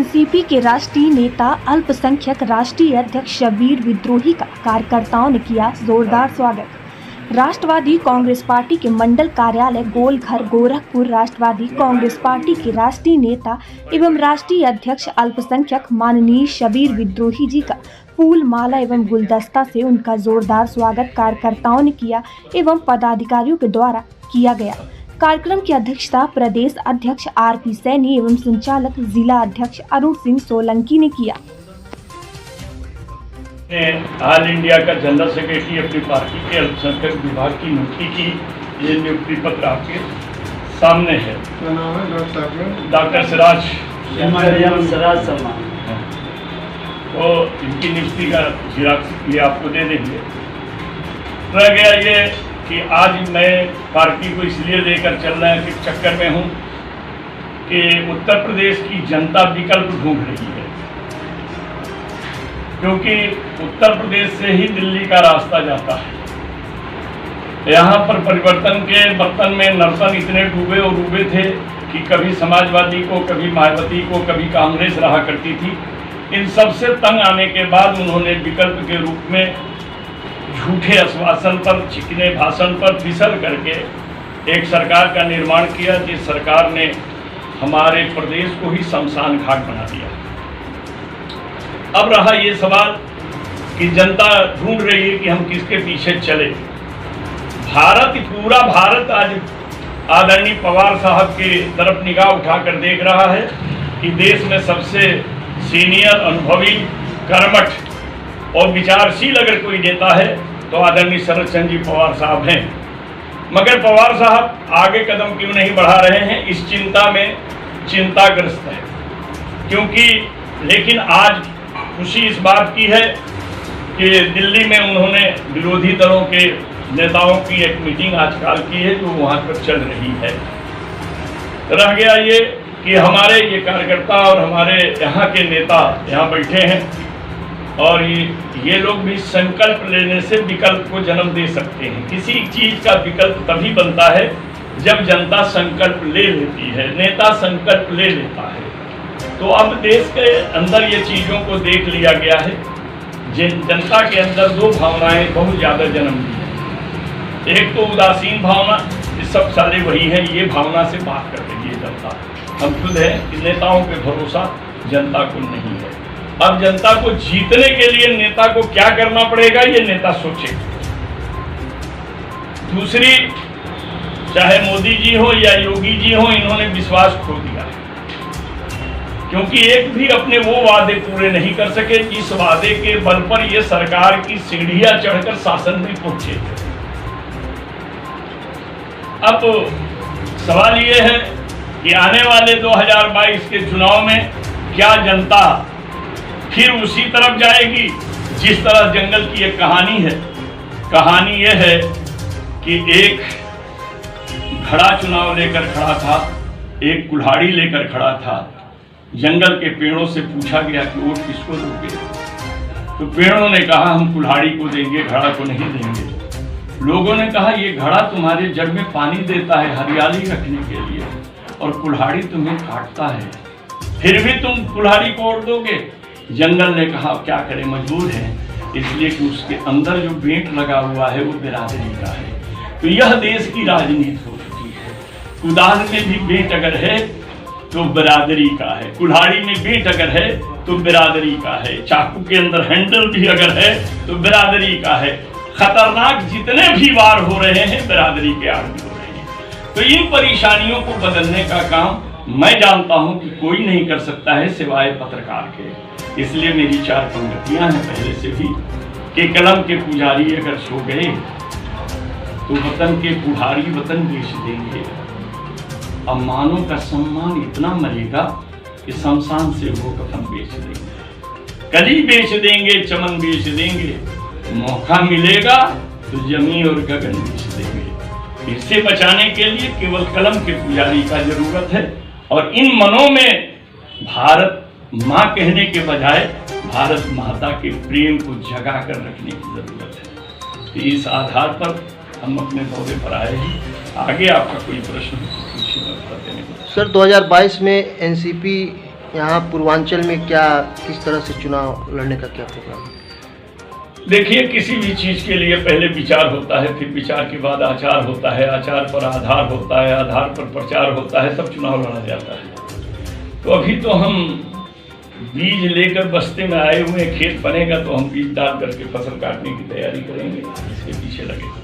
NCP के राष्ट्रीय नेता अल्पसंख्यक राष्ट्रीय अध्यक्ष शब्बीर विद्रोही का कार्यकर्ताओं ने किया जोरदार स्वागत। राष्ट्रवादी कांग्रेस पार्टी के मंडल कार्यालय गोलघर गोरखपुर राष्ट्रवादी कांग्रेस पार्टी के राष्ट्रीय नेता एवं राष्ट्रीय अध्यक्ष अल्पसंख्यक माननीय शब्बीर विद्रोही जी का फूल माला एवं गुलदस्ता से उनका जोरदार स्वागत कार्यकर्ताओं ने किया एवं पदाधिकारियों के द्वारा किया गया। कार्यक्रम की अध्यक्षता प्रदेश अध्यक्ष आरपी सैनी एवं संचालक जिला अध्यक्ष अरुण सिंह सोलंकी ने किया। ऑल इंडिया का जनरल सेक्रेटरी अपनी पार्टी के अल्पसंख्यक विभाग की नियुक्ति की ये नियुक्ति पत्र आपके सामने है। डॉक्टर सिराज शर्मा तो इनकी नियुक्ति का जिराक्स ये आपको दे देंगे। रह गया ये कि आज मैं पार्टी को इसलिए लेकर चल रहे हैं कि चक्कर में हूँ कि उत्तर प्रदेश की जनता विकल्प ढूंढ रही है, क्योंकि उत्तर प्रदेश से ही दिल्ली का रास्ता जाता है। यहाँ पर परिवर्तन के बर्तन में नर्तन इतने डूबे और डूबे थे कि कभी समाजवादी को, कभी मायावती को, कभी कांग्रेस रहा करती थी। इन सबसे तंग आने के बाद उन्होंने विकल्प के रूप में झूठे आश्वासन पर, चिकने भाषण पर फिसल करके एक सरकार का निर्माण किया, जिस सरकार ने हमारे प्रदेश को ही शमशान घाट बना दिया। अब रहा ये सवाल कि जनता ढूंढ रही है कि हम किसके पीछे चले। पूरा भारत आज आदरणीय पवार साहब के तरफ निगाह उठाकर देख रहा है कि देश में सबसे सीनियर, अनुभवी, कर्मठ और विचारशील अगर कोई नेता है तो आदरणीय शरद चंद्र जी पवार साहब हैं। मगर पवार साहब आगे कदम क्यों नहीं बढ़ा रहे हैं, इस चिंता में चिंताग्रस्त है। क्योंकि लेकिन आज खुशी इस बात की है कि दिल्ली में उन्होंने विरोधी दलों के नेताओं की एक मीटिंग आजकल की है जो वहाँ पर चल रही है। रह गया ये कि हमारे ये कार्यकर्ता और हमारे यहाँ के नेता यहाँ बैठे हैं और ये लोग भी संकल्प लेने से विकल्प को जन्म दे सकते हैं। किसी चीज का विकल्प तभी बनता है जब जनता संकल्प ले लेती है, नेता संकल्प ले लेता है। तो अब देश के अंदर ये चीजों को देख लिया गया है। जनता के अंदर दो भावनाएं बहुत ज्यादा जन्म ली है। एक तो उदासीन भावना, ये सब साले वही है, ये भावना से बात कर रही है जनता। हम खुद है कि नेताओं पे भरोसा जनता को नहीं है। अब जनता को जीतने के लिए नेता को क्या करना पड़ेगा ये नेता सोचे। दूसरी, चाहे मोदी जी हो या योगी जी हो, इन्होंने विश्वास खो दिया है, क्योंकि एक भी अपने वो वादे पूरे नहीं कर सके जिस वादे के बल पर ये सरकार की सीढ़ियां चढ़कर शासन में पहुंचे। अब सवाल ये है कि आने वाले 2022 के चुनाव में क्या जनता फिर उसी तरफ जाएगी जिस तरह जंगल की एक कहानी है। कहानी यह है कि एक घड़ा चुनाव लेकर खड़ा था, एक कुल्हाड़ी लेकर खड़ा था। जंगल के पेड़ों से पूछा गया कि वोट किसको दोगे, तो पेड़ों ने कहा हम कुल्हाड़ी को देंगे, घड़ा को नहीं देंगे। लोगों ने कहा ये घड़ा तुम्हारे जड़ में पानी देता है हरियाली रखने के लिए, और कुल्हाड़ी तुम्हें काटता है, फिर भी तुम कुल्हाड़ी को वोट दोगे। जंगल ने कहा क्या करें, मजबूर है, इसलिए कि उसके अंदर जो बेंट लगा हुआ है वो बिरादरी का है। तो यह देश की राजनीति हो चुकी है। कुदाल में भी बेंट अगर है तो बिरादरी का है, कुल्हाड़ी में बेंट अगर है तो बिरादरी का है, चाकू के अंदर हैंडल भी अगर है तो बिरादरी का है। खतरनाक जितने भी वार हो रहे हैं बिरादरी के आदमी हो रहे हैं। तो इन परेशानियों को बदलने का काम मैं जानता हूं कि कोई नहीं कर सकता है सिवाय पत्रकार के। इसलिए मेरी 4 पंक्तियां हैं पहले से भी कि कलम के पुजारी अगर सो गए तो वतन के पुजारी वतन बेच देंगे। अम्मानों का सम्मान इतना मरेगा कि शमशान से वो कफन बेच देंगे, कली बेच देंगे, चमन बेच देंगे, मौका मिलेगा तो जमीन और गगन बेच देंगे। इससे बचाने के लिए केवल कलम के पुजारी का जरूरत है, और इन मनों में भारत माँ कहने के बजाय भारत माता के प्रेम को जगा कर रखने की जरूरत है। तो इस आधार पर हम अपने दौरे पर आए हैं। आगे आपका कोई प्रश्न पूछिए। सर 2022 में एनसीपी यहाँ पूर्वांचल में क्या किस तरह से चुनाव लड़ने का क्या प्रोग्राम है? देखिए, किसी भी चीज़ के लिए पहले विचार होता है, फिर विचार के बाद आचार होता है, आचार पर आधार होता है, आधार पर प्रचार होता है, तब चुनाव लड़ा जाता है। तो अभी तो हम बीज लेकर बस्ते में आए हुए, खेत बनेगा तो हम बीज डाल करके फसल काटने की तैयारी करेंगे, इसके पीछे लगे।